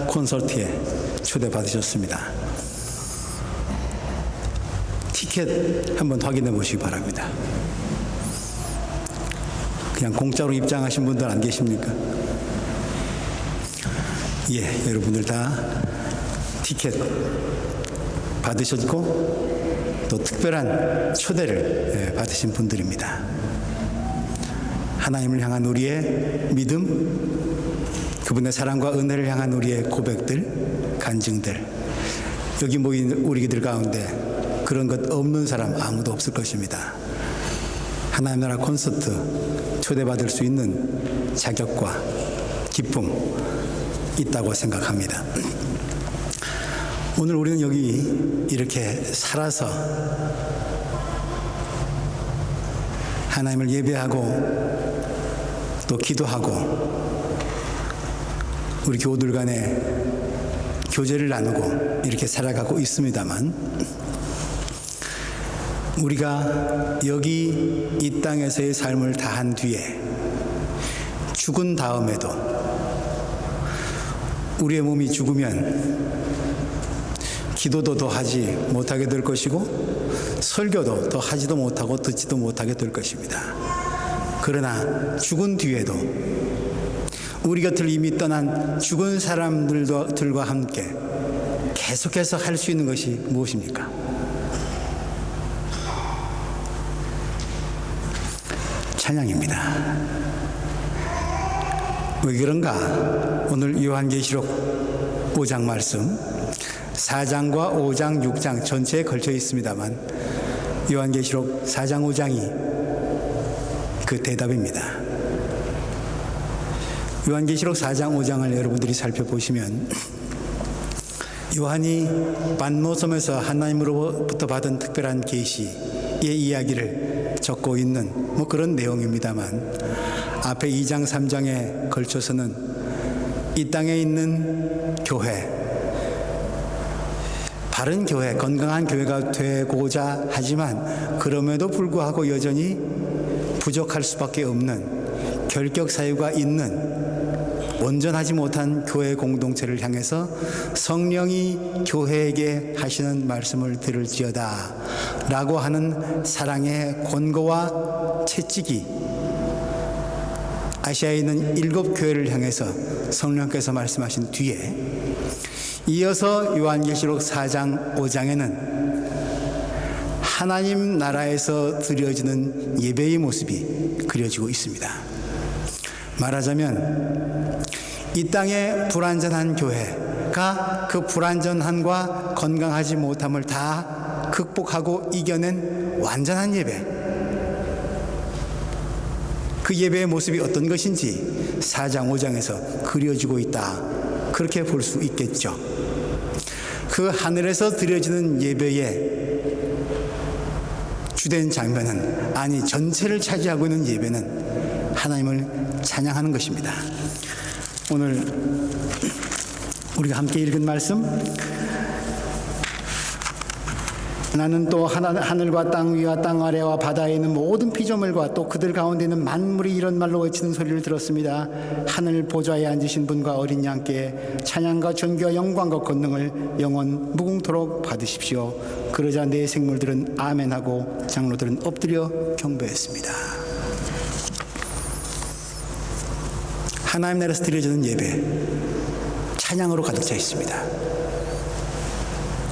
콘서트에 초대받으셨습니다. 티켓 한번 확인해 보시기 바랍니다. 그냥 공짜로 입장하신 분들 안 계십니까? 예, 여러분들 다 티켓 받으셨고 또 특별한 초대를 받으신 분들입니다. 하나님을 향한 우리의 믿음, 그분의 사랑과 은혜를 향한 우리의 고백들, 간증들, 여기 모인 우리들 가운데 그런 것 없는 사람 아무도 없을 것입니다. 하나님 나라 콘서트 초대받을 수 있는 자격과 기쁨 있다고 생각합니다. 오늘 우리는 여기 이렇게 살아서 하나님을 예배하고 또 기도하고 우리 교우들 간에 교제를 나누고 이렇게 살아가고 있습니다만, 우리가 여기 이 땅에서의 삶을 다한 뒤에 죽은 다음에도 우리의 몸이 죽으면 기도도 더 하지 못하게 될 것이고 설교도 더 하지도 못하고 듣지도 못하게 될 것입니다. 그러나 죽은 뒤에도 우리 곁을 이미 떠난 죽은 사람들과 함께 계속해서 할 수 있는 것이 무엇입니까? 찬양입니다. 왜 그런가? 오늘 요한계시록 5장 말씀 4장과 5장, 6장 전체에 걸쳐 있습니다만 요한계시록 4장, 5장이 그 대답입니다. 요한계시록 4장, 5장을 여러분들이 살펴보시면 요한이 반모섬에서 하나님으로부터 받은 특별한 계시의 이야기를 적고 있는 그런 내용입니다만, 앞에 2장, 3장에 걸쳐서는 이 땅에 있는 교회, 바른 교회, 건강한 교회가 되고자 하지만 그럼에도 불구하고 여전히 부족할 수밖에 없는 결격 사유가 있는 온전하지 못한 교회 공동체를 향해서 성령이 교회에게 하시는 말씀을 들을지어다 라고 하는 사랑의 권고와 채찍이 아시아에 있는 7교회를 향해서 성령께서 말씀하신 뒤에 이어서 요한계시록 4장 5장에는 하나님 나라에서 드려지는 예배의 모습이 그려지고 있습니다. 말하자면 이 땅의 불완전한 교회가 그 불완전함과 건강하지 못함을 다 극복하고 이겨낸 완전한 예배, 그 예배의 모습이 어떤 것인지 4장 5장에서 그려지고 있다, 그렇게 볼 수 있겠죠. 그 하늘에서 드려지는 예배의 주된 장면은, 아니 전체를 차지하고 있는 예배는 하나님을 찬양하는 것입니다. 오늘 우리가 함께 읽은 말씀, 나는 또 하늘과 땅 위와 땅 아래와 바다에 있는 모든 피조물과 또 그들 가운데 있는 만물이 이런 말로 외치는 소리를 들었습니다. 하늘 보좌에 앉으신 분과 어린 양께 찬양과 존귀와 영광과 권능을 영원 무궁토록 받으십시오. 그러자 내 생물들은 아멘하고 장로들은 엎드려 경배했습니다. 하나님 나라에서 드려지는 예배, 찬양으로 가득 차 있습니다.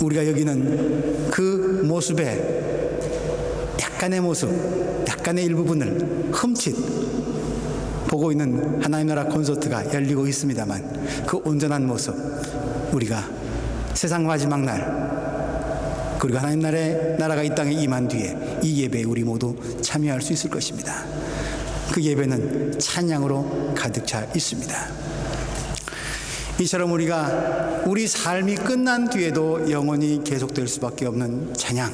우리가 여기는 그 모습의 약간의 모습, 약간의 일부분을 흠칫 보고 있는 하나님 나라 콘서트가 열리고 있습니다만, 그 온전한 모습, 우리가 세상 마지막 날, 그리고 하나님 나라가 이 땅에 임한 뒤에 이 예배에 우리 모두 참여할 수 있을 것입니다. 그 예배는 찬양으로 가득 차 있습니다. 이처럼 우리가 우리 삶이 끝난 뒤에도 영원히 계속될 수밖에 없는 찬양,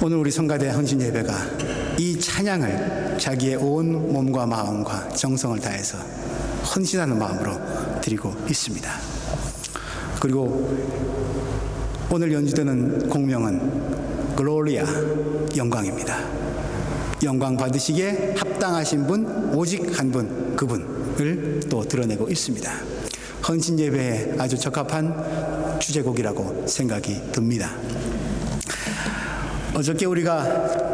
오늘 우리 성가대 헌신 예배가 이 찬양을 자기의 온 몸과 마음과 정성을 다해서 헌신하는 마음으로 드리고 있습니다. 그리고 오늘 연주되는 공명은 글로리아, 영광입니다. 영광 받으시기에 합당하신 분, 오직 한 분, 그분 또 드러내고 있습니다. 헌신 예배에 아주 적합한 주제곡이라고 생각이 듭니다. 어저께 우리가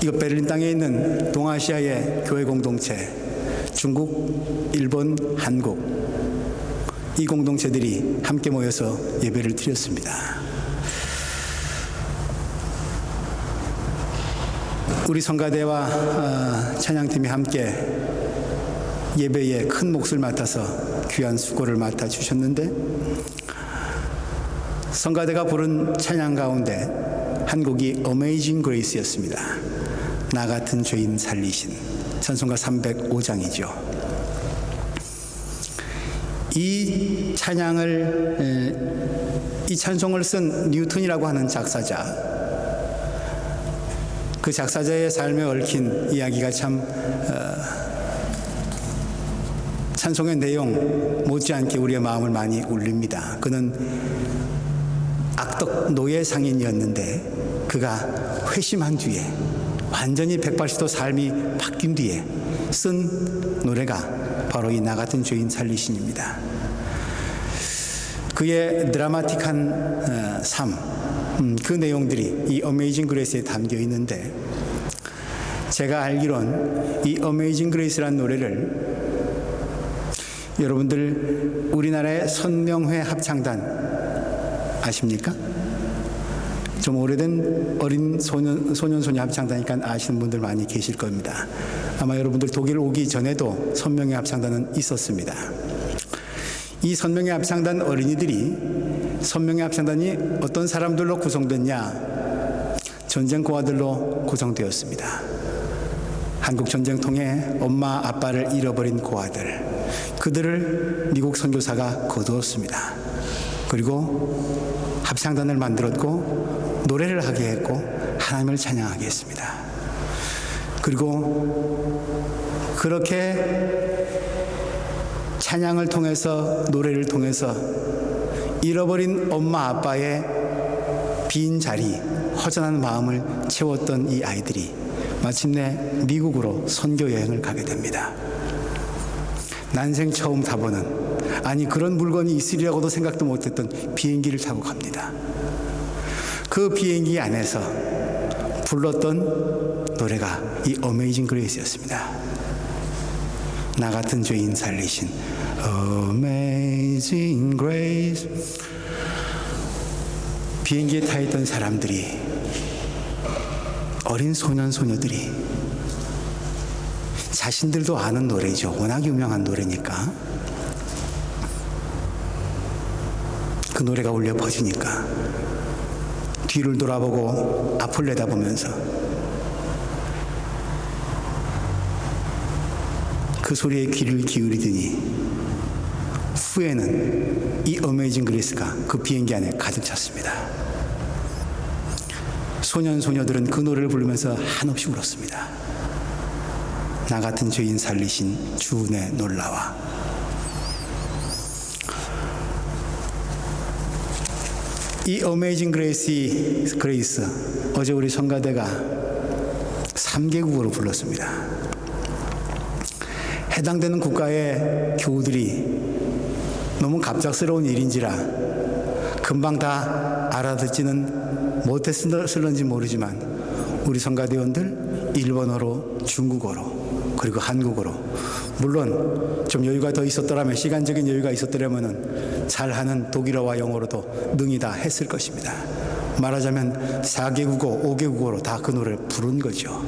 이거 베를린 땅에 있는 동아시아의 교회 공동체, 중국, 일본, 한국, 이 공동체들이 함께 모여서 예배를 드렸습니다. 우리 성가대와 찬양팀이 함께 예배에 큰 몫을 맡아서 귀한 수고를 맡아주셨는데, 성가대가 부른 찬양 가운데 한 곡이 Amazing Grace였습니다. 나 같은 죄인 살리신, 찬송가 305장이죠. 이 찬송을 쓴 뉴턴이라고 하는 작사자, 그 작사자의 삶에 얽힌 이야기가 참 찬송의 내용 못지않게 우리의 마음을 많이 울립니다. 그는 악덕 노예 상인이었는데 그가 회심한 뒤에 완전히 180도 삶이 바뀐 뒤에 쓴 노래가 바로 이 나 같은 죄인 살리신입니다. 그의 드라마틱한 삶, 그 내용들이 이 어메이징 그레이스에 담겨 있는데, 제가 알기론 이 어메이징 그레이스라는 노래를 여러분들 우리나라의 선명회 합창단 아십니까? 좀 오래된 어린 소년소녀 합창단이니까 아시는 분들 많이 계실 겁니다. 아마 여러분들 독일 오기 전에도 선명회 합창단은 있었습니다. 이 선명회 합창단 어린이들이, 선명회 합창단이 어떤 사람들로 구성됐냐? 전쟁 고아들로 구성되었습니다. 한국 전쟁 통해 엄마 아빠를 잃어버린 고아들, 그들을 미국 선교사가 거두었습니다. 그리고 합창단을 만들었고 노래를 하게 했고 하나님을 찬양하게 했습니다. 그리고 그렇게 찬양을 통해서, 노래를 통해서 잃어버린 엄마 아빠의 빈 자리, 허전한 마음을 채웠던 이 아이들이 마침내 미국으로 선교 여행을 가게 됩니다. 난생 처음 타보는, 아니 그런 물건이 있으리라고도 생각도 못했던 비행기를 타고 갑니다. 그 비행기 안에서 불렀던 노래가 이 어메이징 그레이스였습니다. 나 같은 죄인 살리신 Amazing Grace. 비행기에 타 있던 사람들이, 어린 소년 소녀들이 자신들도 아는 노래죠. 워낙 유명한 노래니까. 그 노래가 울려 퍼지니까 뒤를 돌아보고 앞을 내다보면서 그 소리에 귀를 기울이더니 후에는 이 어메이징 그레이스가 그 비행기 안에 가득 찼습니다. 소년 소녀들은 그 노래를 부르면서 한없이 울었습니다. 나 같은 죄인 살리신 주 은혜 놀라와. 이 어메이징 그레이스 어제 우리 성가대가 3개국어로 불렀습니다. 해당되는 국가의 교우들이 너무 갑작스러운 일인지라 금방 다 알아듣지는 못했을런지 모르지만 우리 성가대원들 일본어로, 중국어로, 그리고 한국어로, 물론 좀 여유가 더 있었더라면, 시간적인 여유가 있었더라면 잘하는 독일어와 영어로도 능히 다 했을 것입니다. 말하자면 4개국어, 5개국어로 다 그 노래를 부른 거죠.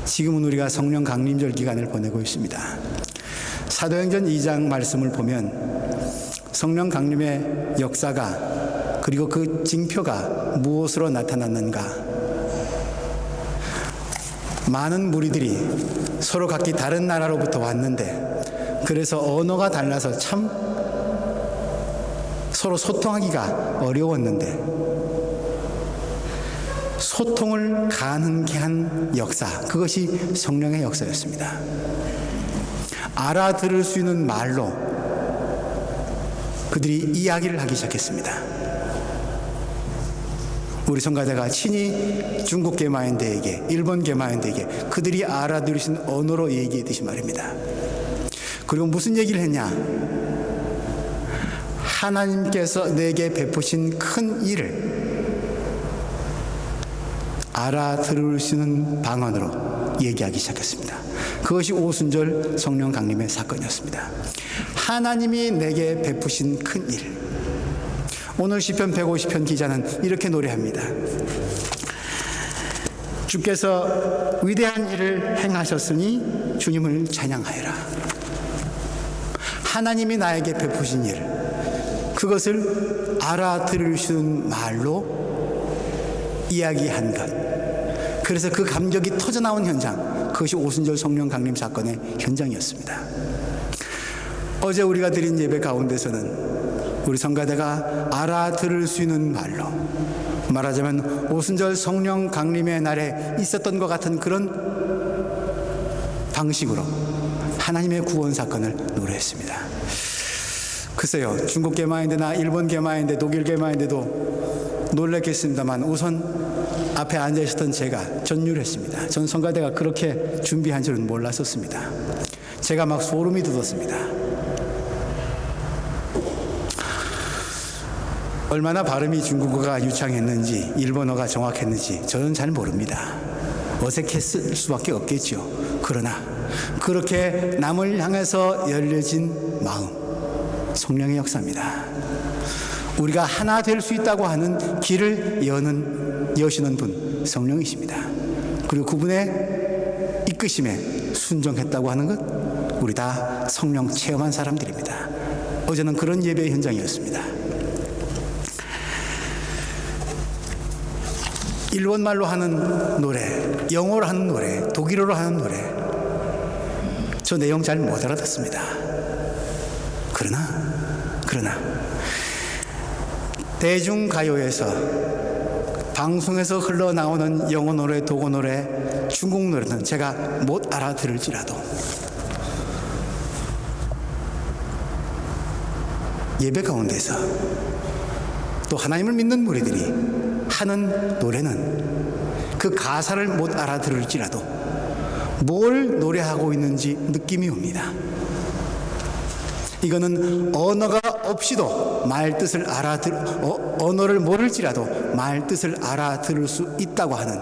지금은 우리가 성령 강림절 기간을 보내고 있습니다. 사도행전 2장 말씀을 보면 성령 강림의 역사가, 그리고 그 징표가 무엇으로 나타났는가? 많은 무리들이 서로 각기 다른 나라로부터 왔는데, 그래서 언어가 달라서 참 서로 소통하기가 어려웠는데, 소통을 가능케 한 역사, 그것이 성령의 역사였습니다. 알아들을 수 있는 말로 그들이 이야기를 하기 시작했습니다. 우리 성가대가 친히 중국 개마인들에게, 일본 개마인들에게 그들이 알아들을 수 있는 언어로 얘기했듯이 말입니다. 그리고 무슨 얘기를 했냐? 하나님께서 내게 베푸신 큰 일을 알아들을 수 있는 방언으로 얘기하기 시작했습니다. 그것이 오순절 성령 강림의 사건이었습니다. 하나님이 내게 베푸신 큰 일. 오늘 시편 150편 기자는 이렇게 노래합니다. 주께서 위대한 일을 행하셨으니 주님을 찬양하여라. 하나님이 나에게 베푸신 일, 그것을 알아들을 수 있는 말로 이야기한 것. 그래서 그 감격이 터져나온 현장, 그것이 오순절 성령 강림 사건의 현장이었습니다. 어제 우리가 드린 예배 가운데서는 우리 성가대가 알아들을 수 있는 말로, 말하자면 오순절 성령 강림의 날에 있었던 것 같은 그런 방식으로 하나님의 구원 사건을 노래했습니다. 글쎄요, 중국 개마인데나 일본 개마인데 독일 개마인데도 놀랐겠습니다만 우선 앞에 앉아 있었던 제가 전율했습니다. 전 성가대가 그렇게 준비한 줄은 몰랐었습니다. 제가 막 소름이 돋았습니다. 얼마나 발음이 중국어가 유창했는지 일본어가 정확했는지 저는 잘 모릅니다. 어색했을 수밖에 없겠죠. 그러나 그렇게 남을 향해서 열려진 마음, 성령의 역사입니다. 우리가 하나 될 수 있다고 하는 길을 여시는 분, 성령이십니다. 그리고 그분의 이끄심에 순종했다고 하는 것, 우리 다 성령 체험한 사람들입니다. 어제는 그런 예배의 현장이었습니다. 일본말로 하는 노래, 영어로 하는 노래, 독일어로 하는 노래, 저 내용 잘 못 알아듣습니다. 그러나 대중가요에서, 방송에서 흘러나오는 영어 노래, 독어 노래, 중국 노래는 제가 못 알아들을지라도 예배 가운데서 또 하나님을 믿는 무리들이 하는 노래는 그 가사를 못 알아들을지라도 뭘 노래하고 있는지 느낌이 옵니다. 이거는 언어가 없이도 말 뜻을 언어를 모를지라도 말 뜻을 알아들을 수 있다고 하는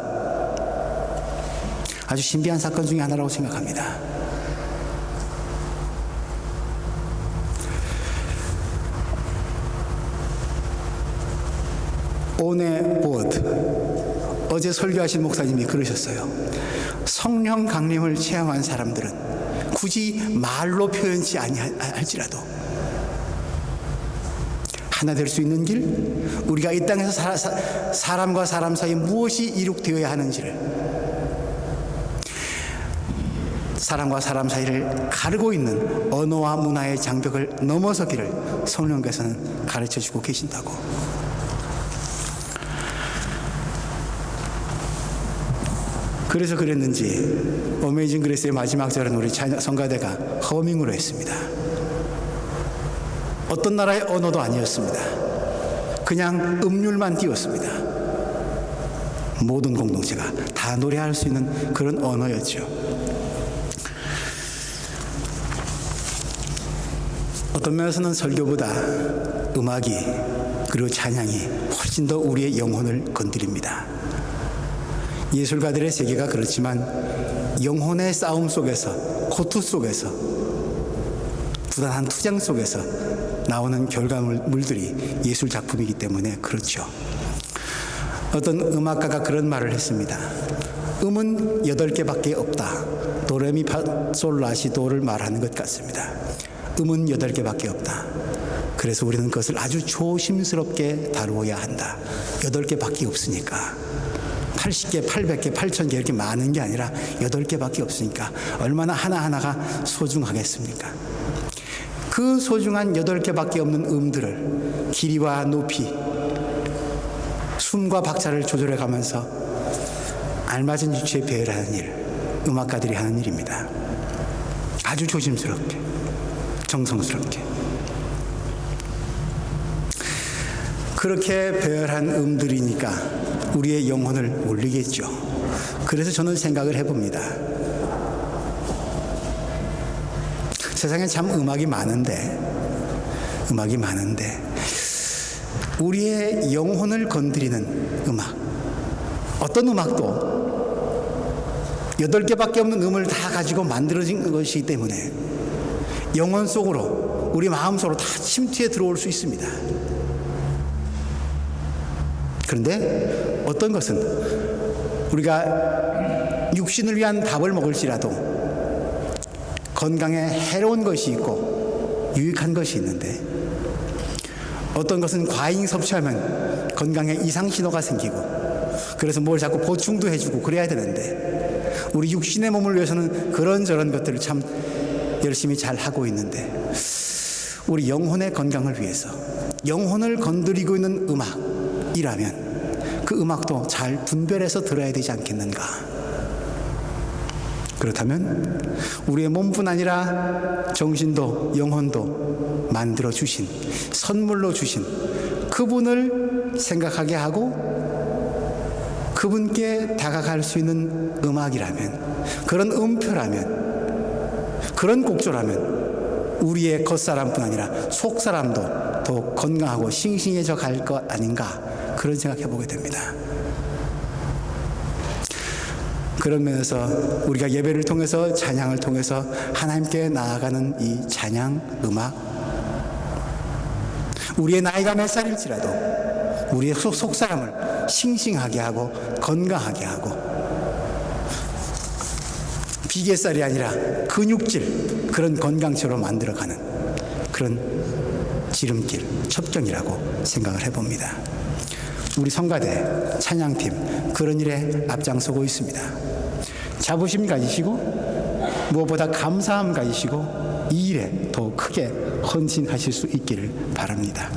아주 신비한 사건 중에 하나라고 생각합니다. 오네 보드, 어제 설교하신 목사님이 그러셨어요. 성령 강림을 체험한 사람들은 굳이 말로 표현치 아니할지라도 하나 될 수 있는 길, 우리가 이 땅에서 사람과 사람 사이에 무엇이 이룩되어야 하는지를, 사람과 사람 사이를 가르고 있는 언어와 문화의 장벽을 넘어서기를 성령께서는 가르쳐주고 계신다고. 그래서 그랬는지 어메이징 그레이스의 마지막 절은 우리 성가대가 허밍으로 했습니다. 어떤 나라의 언어도 아니었습니다. 그냥 음률만 띄웠습니다. 모든 공동체가 다 노래할 수 있는 그런 언어였죠. 어떤 면에서는 설교보다 음악이, 그리고 찬양이 훨씬 더 우리의 영혼을 건드립니다. 예술가들의 세계가 그렇지만 영혼의 싸움 속에서, 고투 속에서, 부단한 투쟁 속에서 나오는 결과물들이 예술 작품이기 때문에 그렇죠. 어떤 음악가가 그런 말을 했습니다. 음은 8개밖에 없다. 도레미 파솔라시도를 말하는 것 같습니다. 음은 8개밖에 없다. 그래서 우리는 그것을 아주 조심스럽게 다루어야 한다. 8개밖에 없으니까. 80개, 800개, 8000개 이렇게 많은 게 아니라 8개밖에 없으니까 얼마나 하나하나가 소중하겠습니까? 그 소중한 8개밖에 없는 음들을 길이와 높이, 숨과 박자를 조절해 가면서 알맞은 위치에 배열하는 일, 음악가들이 하는 일입니다. 아주 조심스럽게, 정성스럽게. 그렇게 배열한 음들이니까 우리의 영혼을 울리겠죠. 그래서 저는 생각을 해봅니다. 세상에 참 음악이 많은데 우리의 영혼을 건드리는 음악, 어떤 음악도 8개밖에 없는 음을 다 가지고 만들어진 것이기 때문에 영혼 속으로, 우리 마음 속으로 다 침투해 들어올 수 있습니다. 그런데 어떤 것은 우리가 육신을 위한 밥을 먹을지라도 건강에 해로운 것이 있고 유익한 것이 있는데, 어떤 것은 과잉 섭취하면 건강에 이상 신호가 생기고, 그래서 뭘 자꾸 보충도 해주고 그래야 되는데, 우리 육신의 몸을 위해서는 그런저런 것들을 참 열심히 잘 하고 있는데, 우리 영혼의 건강을 위해서 영혼을 건드리고 있는 음악이라면 그 음악도 잘 분별해서 들어야 되지 않겠는가. 그렇다면 우리의 몸뿐 아니라 정신도 영혼도 만들어 주신, 선물로 주신 그분을 생각하게 하고 그분께 다가갈 수 있는 음악이라면, 그런 음표라면, 그런 곡조라면 우리의 겉사람뿐 아니라 속사람도 더 건강하고 싱싱해져 갈 것 아닌가, 그런 생각해 보게 됩니다. 그런 면에서 우리가 예배를 통해서, 찬양을 통해서 하나님께 나아가는 이 찬양, 음악, 우리의 나이가 몇 살일지라도 우리의 속사람을 싱싱하게 하고 건강하게 하고, 비계살이 아니라 근육질, 그런 건강체로 만들어가는 그런 지름길, 첩경이라고 생각을 해봅니다. 우리 성가대, 찬양팀 그런 일에 앞장서고 있습니다. 자부심 가지시고 무엇보다 감사함 가지시고 이 일에 더 크게 헌신하실 수 있기를 바랍니다.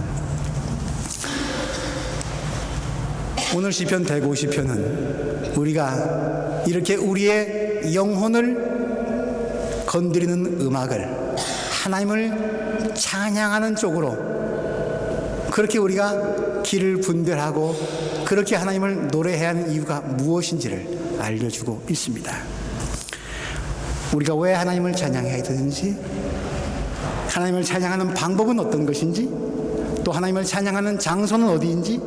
오늘 시편 150편은 우리가 이렇게 우리의 영혼을 건드리는 음악을 하나님을 찬양하는 쪽으로, 그렇게 우리가 길을 분별하고 그렇게 하나님을 노래해야 하는 이유가 무엇인지를 알려주고 있습니다. 우리가 왜 하나님을 찬양해야 되는지, 하나님을 찬양하는 방법은 어떤 것인지, 또 하나님을 찬양하는 장소는 어디인지,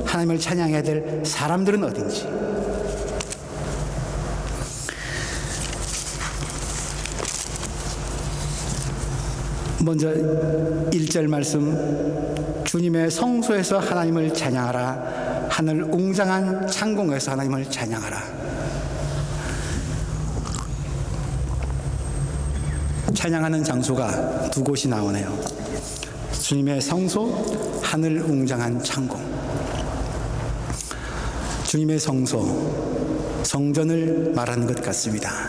하나님을 찬양해야 될 사람들은 어딘지, 먼저 1절 말씀, 주님의 성소에서 하나님을 찬양하라, 하늘 웅장한 창공에서 하나님을 찬양하라. 찬양하는 장소가 두 곳이 나오네요. 주님의 성소, 하늘 웅장한 창공. 주님의 성소, 성전을 말하는 것 같습니다.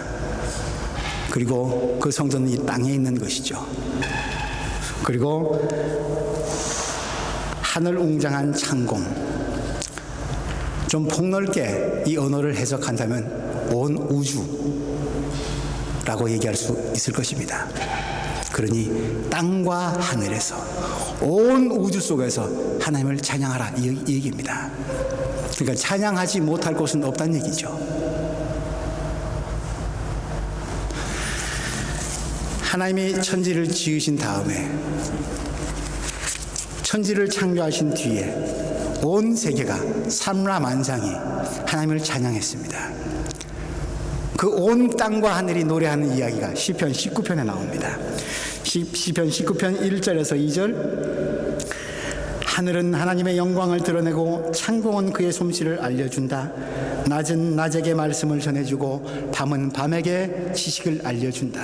그리고 그 성전은 이 땅에 있는 것이죠. 그리고 하늘 웅장한 창공, 좀 폭넓게 이 언어를 해석한다면 온 우주라고 얘기할 수 있을 것입니다. 그러니 땅과 하늘에서, 온 우주 속에서 하나님을 찬양하라, 이 얘기입니다. 그러니까 찬양하지 못할 곳은 없다는 얘기죠. 하나님이 천지를 지으신 다음에, 천지를 창조하신 뒤에 온 세계가 산라만상이 하나님을 찬양했습니다. 그 온 땅과 하늘이 노래하는 이야기가 시편 19편에 나옵니다. 시편 19편 1절에서 2절, 하늘은 하나님의 영광을 드러내고 창공은 그의 솜씨를 알려준다. 낮은 낮에게 말씀을 전해주고 밤은 밤에게 지식을 알려준다.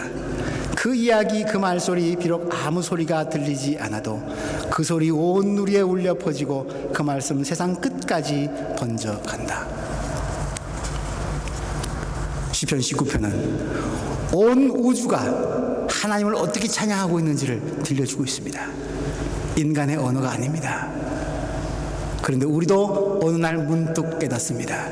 그 이야기, 그 말소리, 비록 아무 소리가 들리지 않아도 그 소리 온 누리에 울려 퍼지고 그 말씀 세상 끝까지 번져간다. 시편 19편은 온 우주가 하나님을 어떻게 찬양하고 있는지를 들려주고 있습니다. 인간의 언어가 아닙니다. 그런데 우리도 어느 날 문득 깨닫습니다.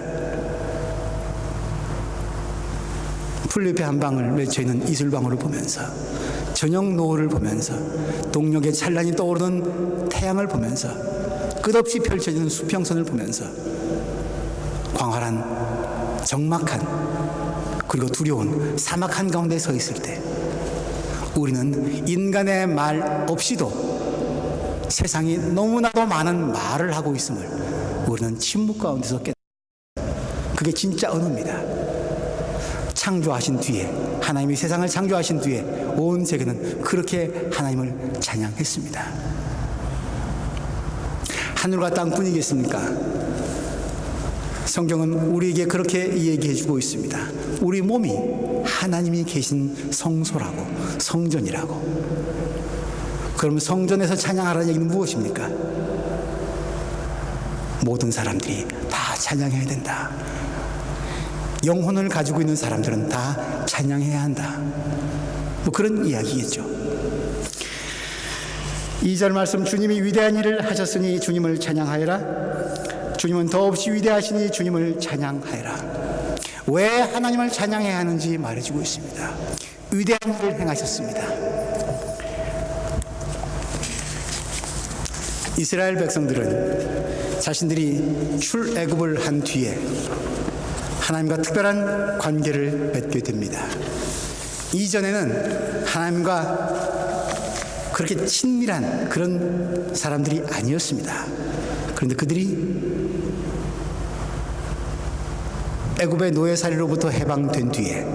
풀잎의 한 방울 맺혀있는 이슬방울을 보면서, 저녁 노을을 보면서, 동력의 찬란히 떠오르는 태양을 보면서, 끝없이 펼쳐지는 수평선을 보면서 광활한 적막한 그리고 두려운 사막 한가운데 서 있을 때 우리는 인간의 말 없이도 세상이 너무나도 많은 말을 하고 있음을 우리는 침묵 가운데서 깨닫습니다. 그게 진짜 언어입니다. 창조하신 뒤에, 하나님이 세상을 창조하신 뒤에 온 세계는 그렇게 하나님을 찬양했습니다. 하늘과 땅뿐이겠습니까? 성경은 우리에게 그렇게 얘기해 주고 있습니다. 우리 몸이 하나님이 계신 성소라고, 성전이라고. 그럼 성전에서 찬양하라는 얘기는 무엇입니까? 모든 사람들이 다 찬양해야 된다. 영혼을 가지고 있는 사람들은 다 찬양해야 한다. 뭐 그런 이야기겠죠. 2절 말씀, 주님이 위대한 일을 하셨으니 주님을 찬양하여라. 주님은 더없이 위대하시니 주님을 찬양하여라. 왜 하나님을 찬양해야 하는지 말해주고 있습니다. 위대한 일을 행하셨습니다. 이스라엘 백성들은 자신들이 출애굽을 한 뒤에 하나님과 특별한 관계를 맺게 됩니다. 이전에는 하나님과 그렇게 친밀한 그런 사람들이 아니었습니다. 그런데 그들이 애굽의 노예살이로부터 해방된 뒤에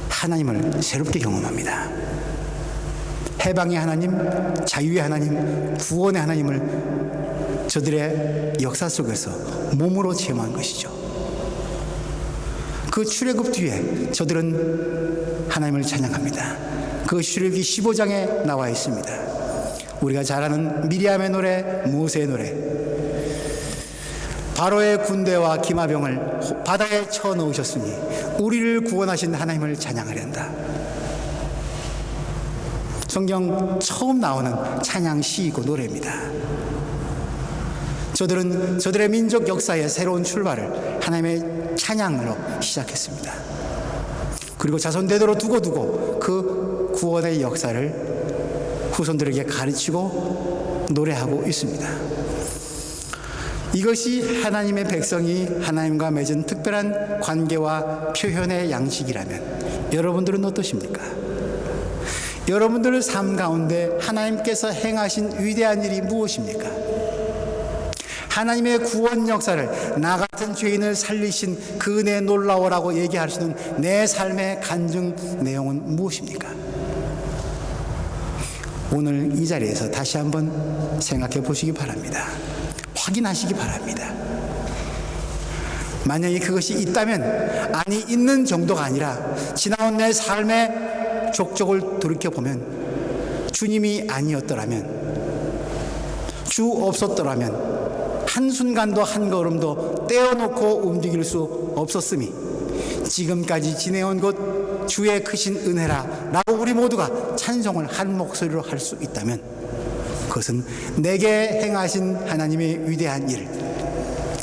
하나님을 새롭게 경험합니다. 해방의 하나님, 자유의 하나님, 구원의 하나님을 저들의 역사 속에서 몸으로 체험한 것이죠. 그 출애굽 뒤에 저들은 하나님을 찬양합니다. 그 출애굽기 15장에 나와 있습니다. 우리가 잘 아는 미리암의 노래, 모세의 노래. 바로의 군대와 기마병을 바다에 쳐넣으셨으니 우리를 구원하신 하나님을 찬양하련다. 성경 처음 나오는 찬양 시이고 노래입니다. 저들은 저들의 민족 역사의 새로운 출발을 하나님의 찬양으로 시작했습니다. 그리고 자손 대대로 두고 그 구원의 역사를 후손들에게 가르치고 노래하고 있습니다. 이것이 하나님의 백성이 하나님과 맺은 특별한 관계와 표현의 양식이라면 여러분들은 어떠십니까? 여러분들의 삶 가운데 하나님께서 행하신 위대한 일이 무엇입니까? 하나님의 구원 역사를 나 같은 죄인을 살리신 그 은혜 놀라워라고 얘기할 수 있는 내 삶의 간증 내용은 무엇입니까? 오늘 이 자리에서 다시 한번 생각해 보시기 바랍니다. 확인하시기 바랍니다. 만약에 그것이 있다면, 아니 있는 정도가 아니라 지나온 내 삶의 족적을 돌이켜보면 주님이 아니었더라면, 주 없었더라면 한순간도 한 걸음도 떼어놓고 움직일 수 없었음이 지금까지 지내온 것 주의 크신 은혜라 라고 우리 모두가 찬송을 한 목소리로 할 수 있다면 그것은 내게 행하신 하나님의 위대한 일,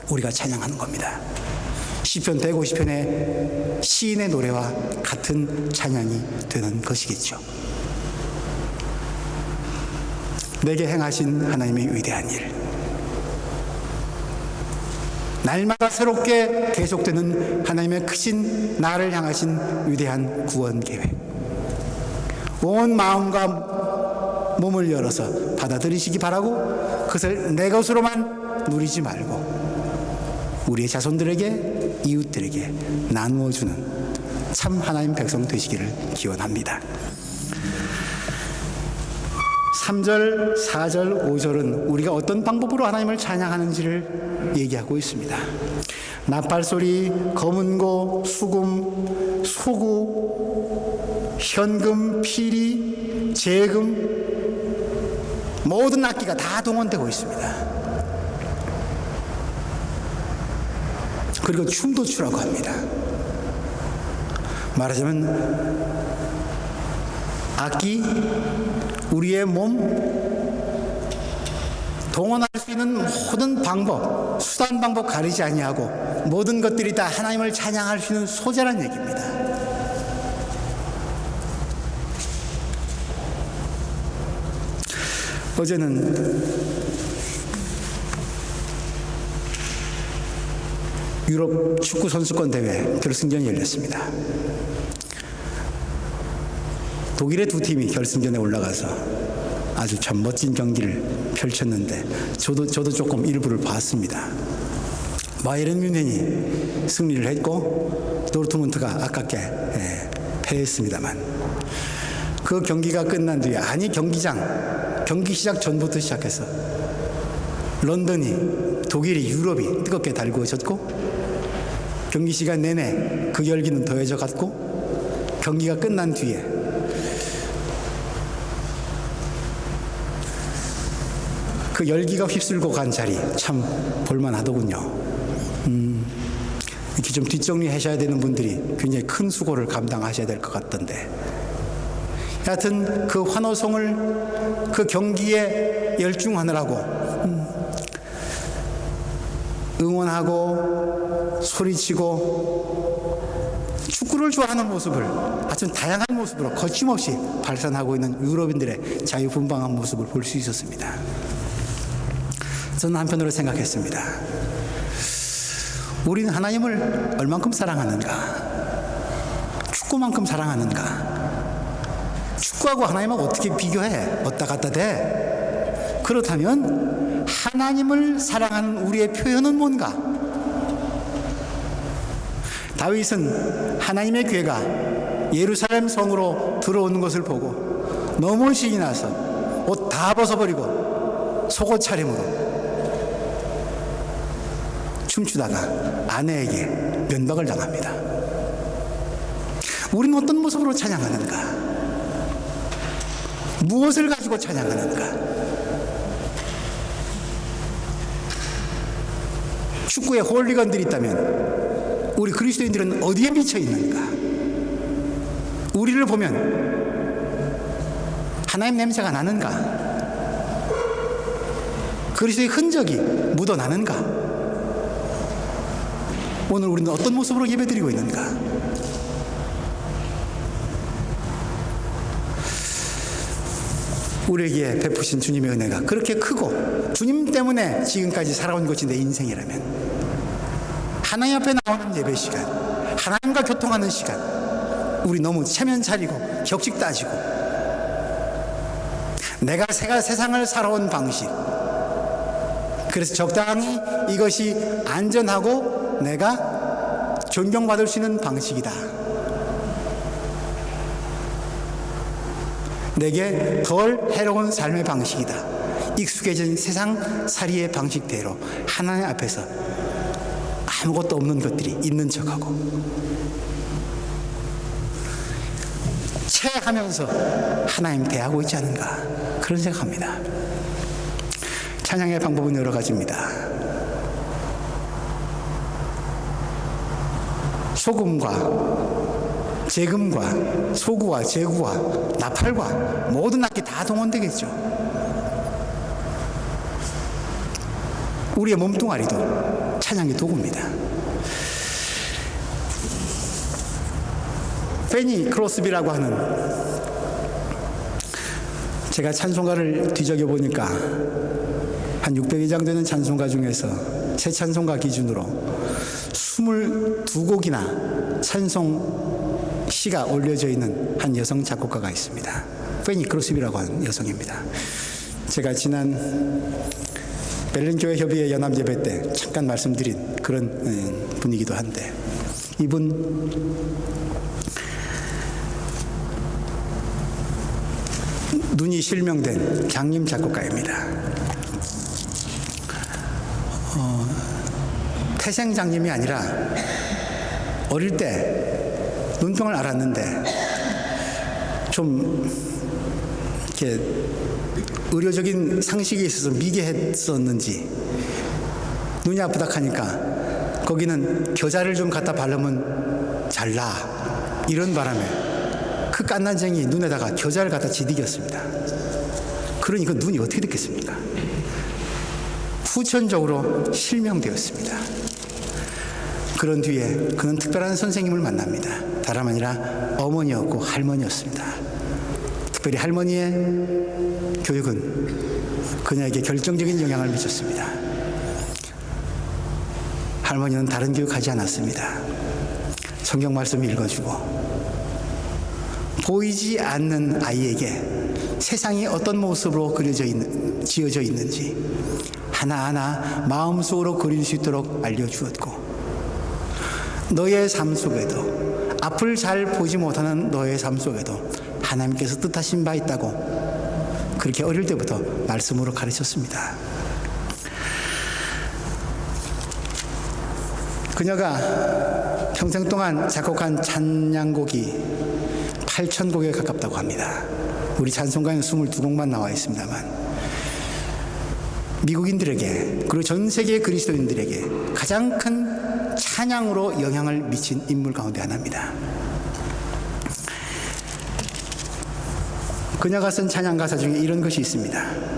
우리가 찬양하는 겁니다. 시편 150편의 시인의 노래와 같은 찬양이 되는 것이겠죠. 내게 행하신 하나님의 위대한 일, 날마다 새롭게 계속되는 하나님의 크신 나를 향하신 위대한 구원 계획, 온 마음과 몸을 열어서 받아들이시기 바라고 그것을 내 것으로만 누리지 말고 우리의 자손들에게, 이웃들에게 나누어주는 참 하나님 백성 되시기를 기원합니다. 3절, 4절, 5절은 우리가 어떤 방법으로 하나님을 찬양하는지를 얘기하고 있습니다. 나팔소리, 검은고, 수금, 소구, 현금, 피리, 재금, 모든 악기가 다 동원되고 있습니다. 그리고 춤도 추라고 합니다. 말하자면 악기, 우리의 몸, 동원할 수 있는 모든 방법, 수단 방법 가리지 아니하고 모든 것들이 다 하나님을 찬양할 수 있는 소재란 얘기입니다. 어제는 유럽 축구 선수권 대회 결승전이 열렸습니다. 독일의 두 팀이 결승전에 올라가서 아주 참 멋진 경기를 펼쳤는데 저도 조금 일부를 봤습니다. 바이에른 뮌헨이 승리를 했고 도르트문트가 아깝게 패했습니다만, 그 경기가 끝난 뒤에, 아니 경기 시작 전부터 시작해서 런던이, 독일이, 유럽이 뜨겁게 달구어졌고, 경기 시간 내내 그 열기는 더해져 갔고, 경기가 끝난 뒤에 그 열기가 휩쓸고 간 자리 참 볼만하더군요. 이렇게 좀 뒷정리하셔야 되는 분들이 굉장히 큰 수고를 감당하셔야 될 것 같던데, 하여튼 그 환호성을 그 경기에 열중하느라고 응원하고 소리치고 축구를 좋아하는 모습을 아주 다양한 모습으로 거침없이 발산하고 있는 유럽인들의 자유분방한 모습을 볼 수 있었습니다. 저는 한편으로 생각했습니다. 우리는 하나님을 얼만큼 사랑하는가? 축구만큼 사랑하는가? 축구하고 하나님하고 어떻게 비교해? 어디다 갖다 대? 그렇다면 하나님을 사랑하는 우리의 표현은 뭔가? 다윗은 하나님의 괴가 예루살렘 성으로 들어오는 것을 보고 너무 신이 나서 옷 다 벗어버리고 속옷 차림으로 춤추다가 아내에게 면박을 당합니다. 우리는 어떤 모습으로 찬양하는가? 무엇을 가지고 찬양하는가? 축구에 홀리건들이 있다면 우리 그리스도인들은 어디에 미쳐 있는가? 우리를 보면 하나님 냄새가 나는가? 그리스도의 흔적이 묻어나는가? 오늘 우리는 어떤 모습으로 예배드리고 있는가? 우리에게 베푸신 주님의 은혜가 그렇게 크고 주님 때문에 지금까지 살아온 것이 내 인생이라면, 하나님 앞에 나오는 예배 시간, 하나님과 교통하는 시간, 우리 너무 체면 차리고 격식 따지고 내가 세상을 살아온 방식, 그래서 적당히 이것이 안전하고 내가 존경받을 수 있는 방식이다, 내게 덜 해로운 삶의 방식이다, 익숙해진 세상 살이의 방식대로 하나님 앞에서 아무것도 없는 것들이 있는 척하고 체하면서 하나님 대하고 있지 않은가, 그런 생각합니다. 찬양의 방법은 여러 가지입니다. 소금과 재금과 소구와 제구와 나팔과 모든 악기 다 동원되겠죠. 우리의 몸뚱아리도 찬양의 도구입니다. 페니 크로스비라고 하는, 제가 찬송가를 뒤적여 보니까 한 600여 장 되는 찬송가 중에서 새 찬송가 기준으로 22곡이나 찬송 시가 올려져 있는 한 여성 작곡가가 있습니다. 페니 크로스비라고 하는 여성입니다. 제가 지난 베를린교회 협의회 연합예배 때 잠깐 말씀드린 그런 분이기도 한데, 이분 눈이 실명된 장님 작곡가입니다. 태생 장님이 아니라 어릴 때 눈병을 앓았는데 좀 이렇게 의료적인 상식에 있어서 미개했었는지 눈이 아프다 하니까 거기는 겨자를 좀 갖다 바르면 잘 나, 이런 바람에 그 깐난쟁이 눈에다가 겨자를 갖다 지디겼습니다. 그러니 그 눈이 어떻게 됐겠습니까? 후천적으로 실명되었습니다. 그런 뒤에 그는 특별한 선생님을 만납니다. 다름 아니라 어머니였고 할머니였습니다. 특별히 할머니의 교육은 그녀에게 결정적인 영향을 미쳤습니다. 할머니는 다른 교육하지 않았습니다. 성경 말씀 읽어주고, 보이지 않는 아이에게 세상이 어떤 모습으로 지어져 있는지 하나하나 마음속으로 그릴 수 있도록 알려주었고, 너의 삶 속에도, 앞을 잘 보지 못하는 너의 삶 속에도 하나님께서 뜻하신 바 있다고 그렇게 어릴 때부터 말씀으로 가르쳤습니다. 그녀가 평생 동안 작곡한 찬양곡이 8,000곡에 가깝다고 합니다. 우리 찬송가에는 22곡만 나와 있습니다만, 미국인들에게 그리고 전 세계 그리스도인들에게 가장 큰 찬양으로 영향을 미친 인물 가운데 하나입니다. 그녀가 쓴 찬양 가사 중에 이런 것이 있습니다.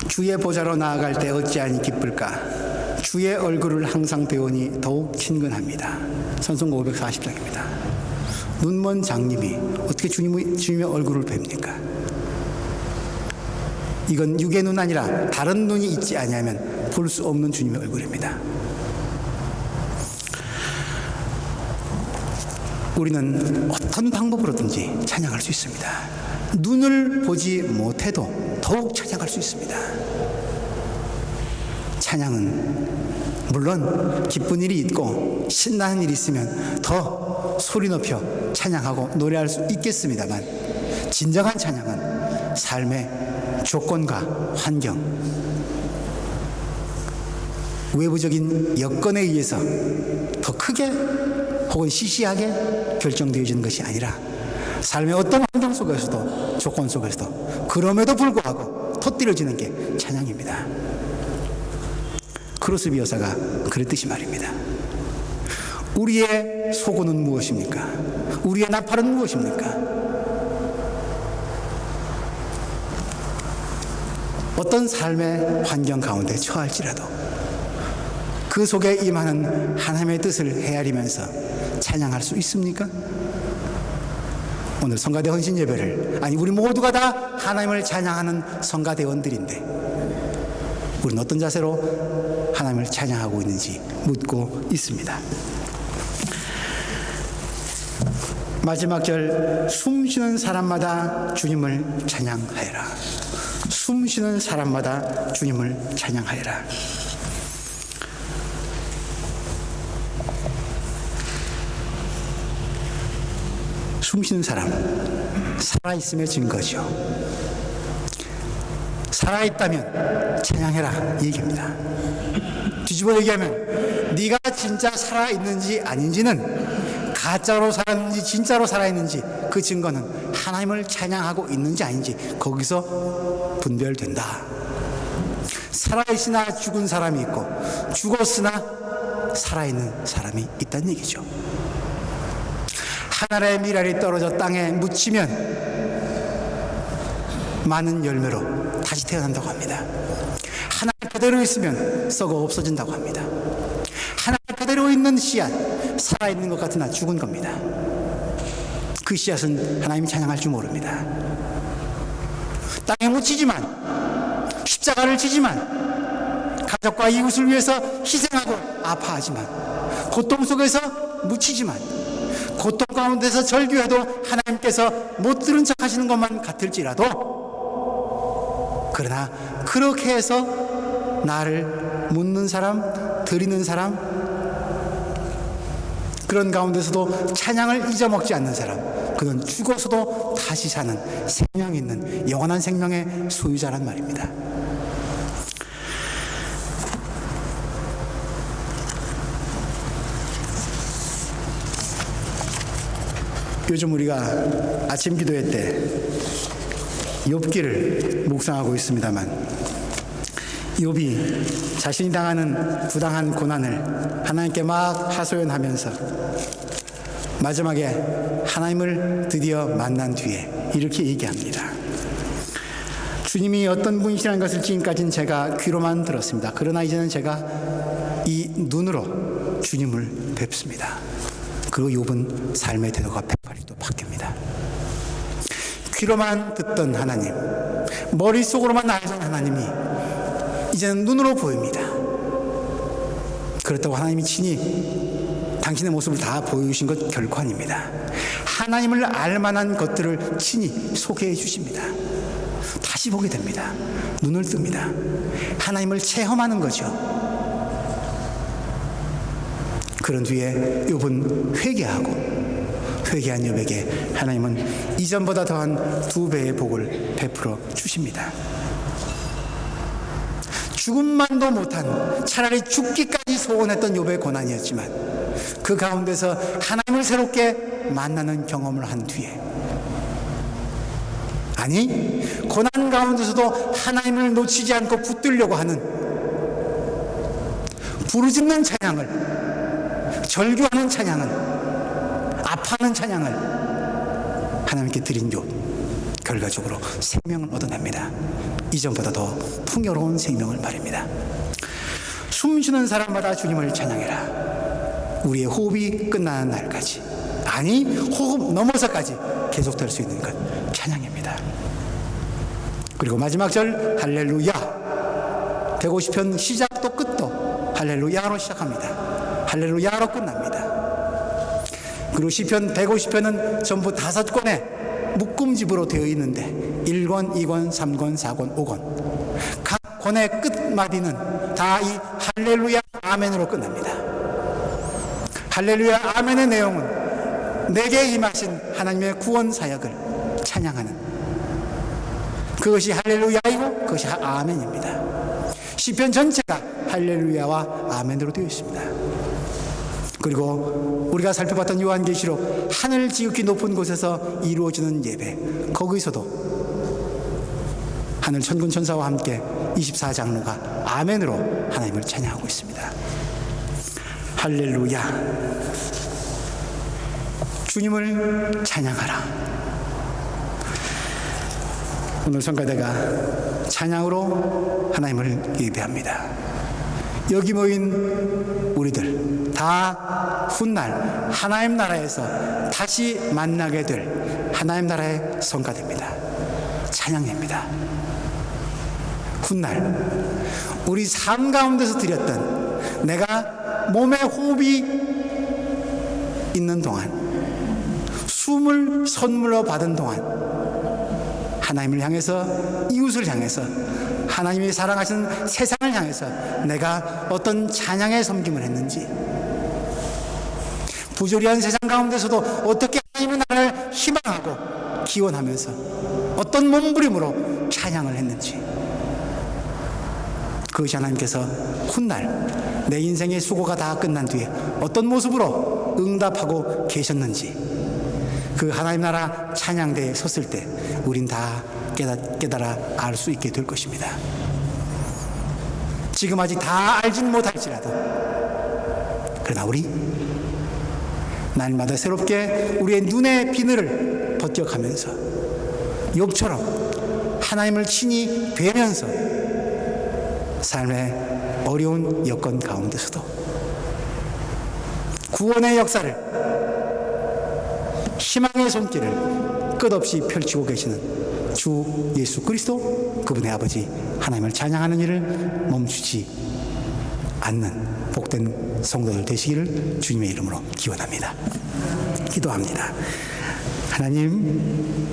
주의 보좌로 나아갈 때 어찌하니 기쁠까? 주의 얼굴을 항상 배우니 더욱 친근합니다. 선송가 540장입니다. 눈먼 장님이 어떻게 주님의 얼굴을 뵙니까? 이건 육의 눈 아니라 다른 눈이 있지 아니하면 볼 수 없는 주님의 얼굴입니다. 우리는 어떤 방법으로든지 찬양할 수 있습니다. 눈을 보지 못해도 더욱 찬양할 수 있습니다. 찬양은 물론 기쁜 일이 있고 신나는 일이 있으면 더 소리 높여 찬양하고 노래할 수 있겠습니다만, 진정한 찬양은 삶의 조건과 환경, 외부적인 여건에 의해서 더 크게 혹은 시시하게 결정되어지는 것이 아니라, 삶의 어떤 환경 속에서도, 조건 속에서도 그럼에도 불구하고 터뜨려지는 게 찬양입니다. 크로스비 여사가 그랬듯이 말입니다. 우리의 소고는 무엇입니까? 우리의 나팔은 무엇입니까? 어떤 삶의 환경 가운데 처할지라도 그 속에 임하는 하나님의 뜻을 헤아리면서 찬양할 수 있습니까? 오늘 성가대 헌신 예배를, 아니 우리 모두가 다 하나님을 찬양하는 성가대원들인데, 우리는 어떤 자세로 하나님을 찬양하고 있는지 묻고 있습니다. 마지막 절, 숨 쉬는 사람마다 주님을 찬양하여라. 숨 쉬는 사람마다 주님을 찬양하여라. 숨 쉬는 사람, 살아있음의 증거죠. 살아있다면 찬양해라, 이 얘기입니다. 뒤집어 얘기하면 네가 진짜 살아있는지 아닌지는, 가짜로 살았는지 진짜로 살아있는지, 그 증거는 하나님을 찬양하고 있는지 아닌지 거기서 분별된다. 살아있으나 죽은 사람이 있고, 죽었으나 살아있는 사람이 있다는 얘기죠. 하늘의 밀알이 떨어져 땅에 묻히면 많은 열매로 다시 태어난다고 합니다. 하나 그대로 있으면 썩어 없어진다고 합니다. 하나 그대로 있는 씨앗, 살아있는 것 같으나 죽은 겁니다. 그 씨앗은 하나님이 찬양할 줄 모릅니다. 땅에 묻히지만, 십자가를 지지만, 가족과 이웃을 위해서 희생하고 아파하지만, 고통 속에서 묻히지만, 고통 가운데서 절규해도 하나님께서 못 들은 척 하시는 것만 같을지라도, 그러나 그렇게 해서 나를 묻는 사람, 드리는 사람, 그런 가운데서도 찬양을 잊어먹지 않는 사람, 그는 죽어서도 다시 사는 생명이 있는 영원한 생명의 소유자란 말입니다. 요즘 우리가 아침 기도회 때 욥기를 묵상하고 있습니다만, 욥이 자신이 당하는 부당한 고난을 하나님께 막 하소연하면서 마지막에 하나님을 드디어 만난 뒤에 이렇게 얘기합니다. 주님이 어떤 분이시라는 것을 지금까지는 제가 귀로만 들었습니다. 그러나 이제는 제가 이 눈으로 주님을 뵙습니다. 그리고 욥은 삶의 태도가 180도 바뀝니다. 귀로만 듣던 하나님, 머릿속으로만 알던 하나님이 이제는 눈으로 보입니다. 그렇다고 하나님이 친히 당신의 모습을 다 보여주신 것 결코 아닙니다. 하나님을 알만한 것들을 친히 소개해 주십니다. 다시 보게 됩니다. 눈을 뜹니다. 하나님을 체험하는 거죠. 그런 뒤에 욥은 회개한 욥에게 하나님은 이전보다 더한 2배의 복을 베풀어 주십니다. 죽음만도 못한, 차라리 죽기까지 소원했던 욥의 고난이었지만 그 가운데서 하나님을 새롭게 만나는 경험을 한 뒤에, 아니 고난 가운데서도 하나님을 놓치지 않고 붙들려고 하는 부르짖는 찬양을, 절규하는 찬양을, 아파하는 찬양을 하나님께 드린 욥, 결과적으로 생명을 얻어냅니다. 이전보다 더 풍요로운 생명을 말입니다. 숨쉬는 사람마다 주님을 찬양해라. 우리의 호흡이 끝나는 날까지, 아니 호흡 넘어서까지 계속될 수 있는 것, 찬양입니다. 그리고 마지막 절 할렐루야, 150편 시작도 끝도 할렐루야로 시작합니다. 할렐루야로 끝납니다. 그리고 시편 150편은 전부 5권의 묶음집으로 되어 있는데 1권, 2권, 3권, 4권, 5권 각 권의 끝마디는 다 이 할렐루야 아멘으로 끝납니다. 할렐루야 아멘의 내용은 내게 임하신 하나님의 구원 사역을 찬양하는, 그것이 할렐루야이고 그것이 아멘입니다. 시편 전체가 할렐루야와 아멘으로 되어 있습니다. 그리고 우리가 살펴봤던 요한계시록 하늘 지극히 높은 곳에서 이루어지는 예배, 거기서도 하늘 천군 천사와 함께 24장로가 아멘으로 하나님을 찬양하고 있습니다. 할렐루야, 주님을 찬양하라. 오늘 성가대가 찬양으로 하나님을 예배합니다. 여기 모인 우리들 다 훗날 하나님 나라에서 다시 만나게 될 하나님 나라의 성가대입니다. 찬양입니다. 훗날 우리 삶 가운데서 드렸던, 내가 몸에 호흡이 있는 동안, 숨을 선물로 받은 동안 하나님을 향해서, 이웃을 향해서, 하나님이 사랑하시는 세상을 향해서 내가 어떤 찬양의 섬김을 했는지, 부조리한 세상 가운데서도 어떻게 하나님의 나라를 희망하고 기원하면서 어떤 몸부림으로 찬양을 했는지, 그것이 하나님께서 훗날 내 인생의 수고가 다 끝난 뒤에 어떤 모습으로 응답하고 계셨는지, 그 하나님 나라 찬양대에 섰을 때 우린 다 깨달아 알 수 있게 될 것입니다. 지금 아직 다 알진 못할지라도, 그러나 우리 날마다 새롭게 우리의 눈의 비늘을 벗겨가면서 욥처럼 하나님을 친히 뵈면서 삶의 어려운 여건 가운데서도 구원의 역사를, 희망의 손길을 끝없이 펼치고 계시는 주 예수 그리스도, 그분의 아버지 하나님을 찬양하는 일을 멈추지 않는 복된 성도들 되시기를 주님의 이름으로 기원합니다. 기도합니다. 하나님,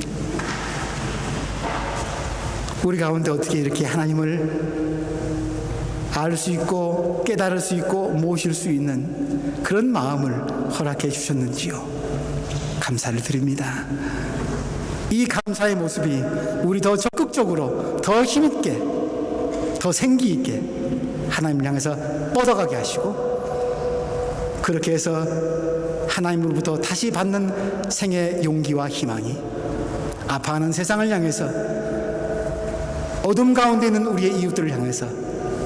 우리 가운데 어떻게 이렇게 하나님을 알 수 있고 깨달을 수 있고 모실 수 있는 그런 마음을 허락해 주셨는지요. 감사를 드립니다. 이 감사의 모습이 우리 더 적극적으로, 더 힘있게, 더 생기있게 하나님을 향해서 뻗어가게 하시고, 그렇게 해서 하나님으로부터 다시 받는 생의 용기와 희망이 아파하는 세상을 향해서, 어둠 가운데 있는 우리의 이웃들을 향해서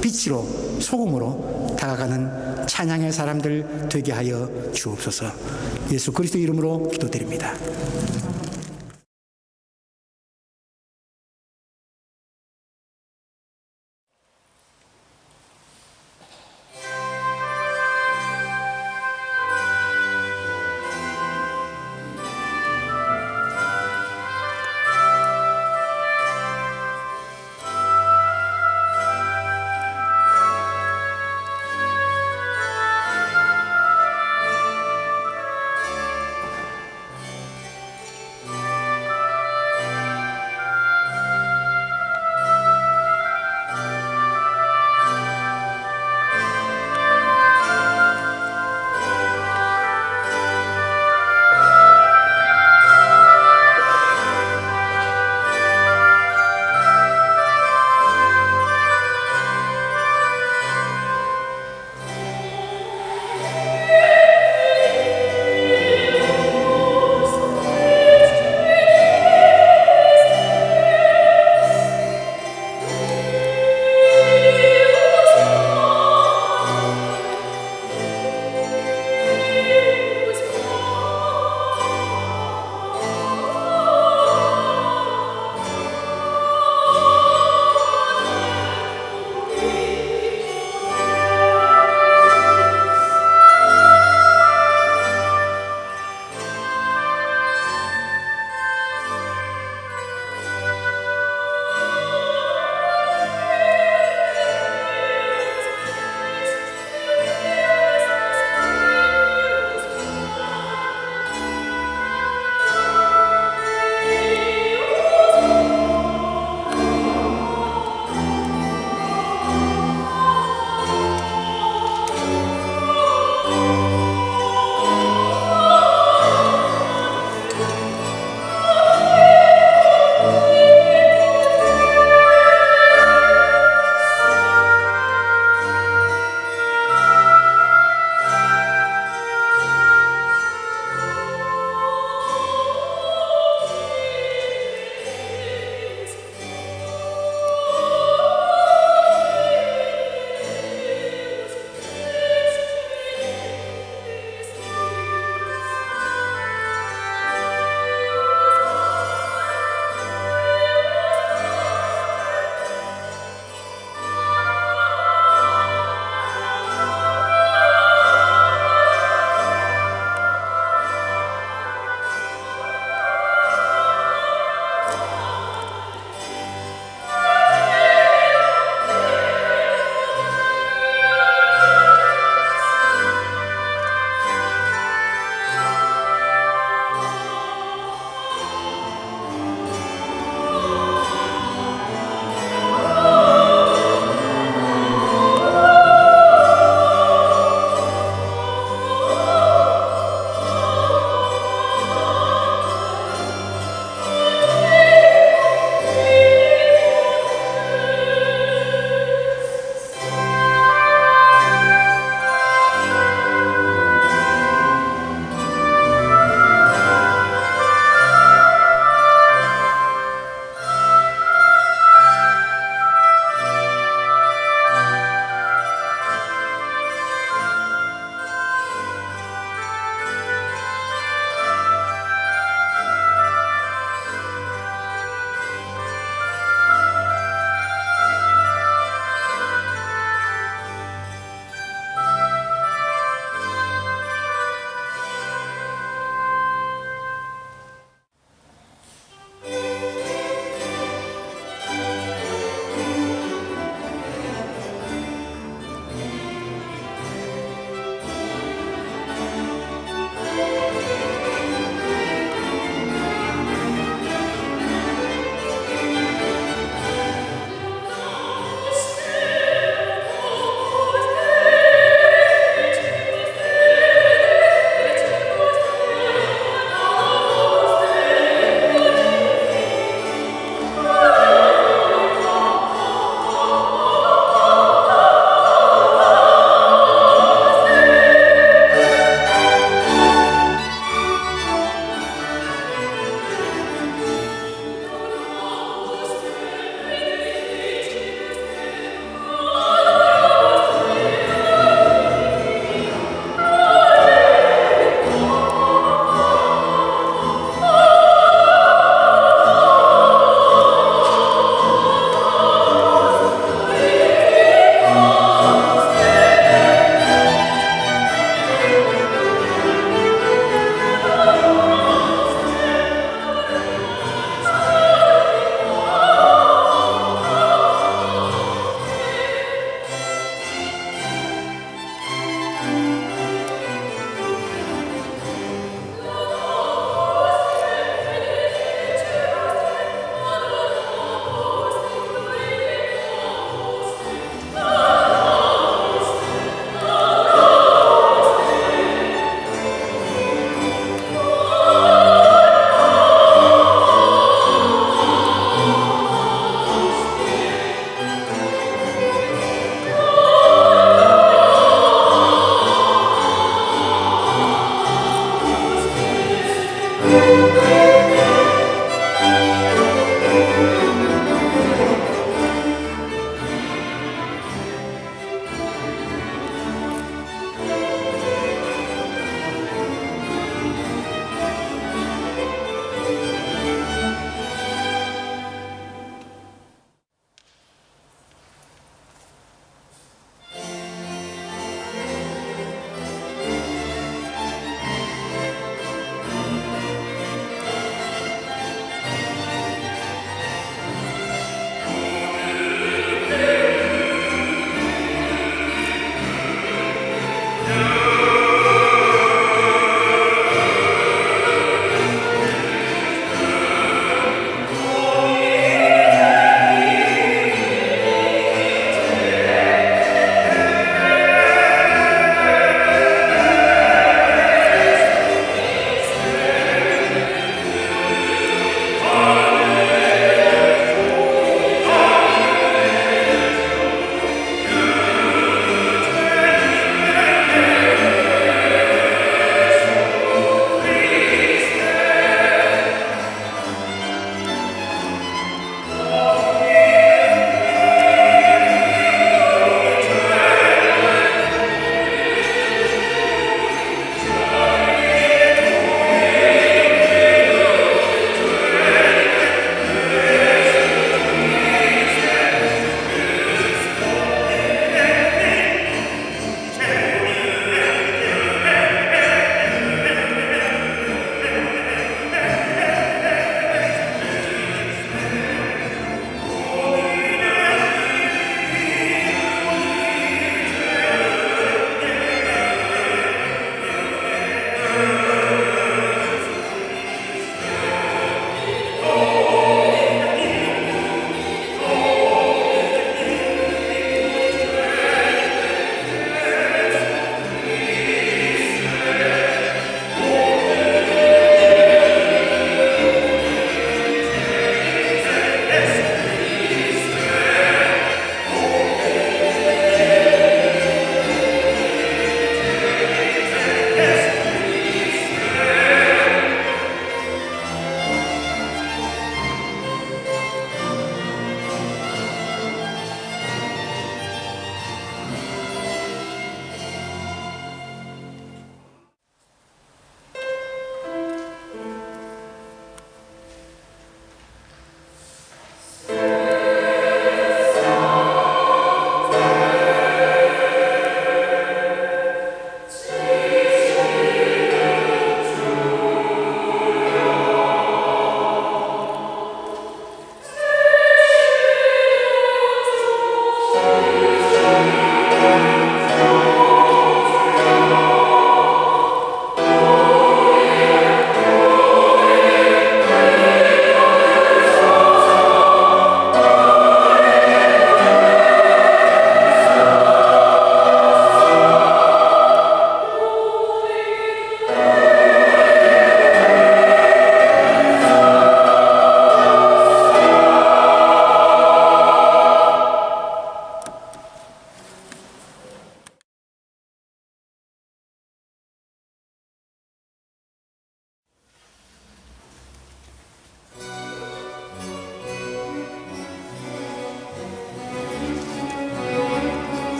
빛으로, 소금으로 다가가는 찬양의 사람들 되게 하여 주옵소서. 예수 그리스도 이름으로 기도드립니다.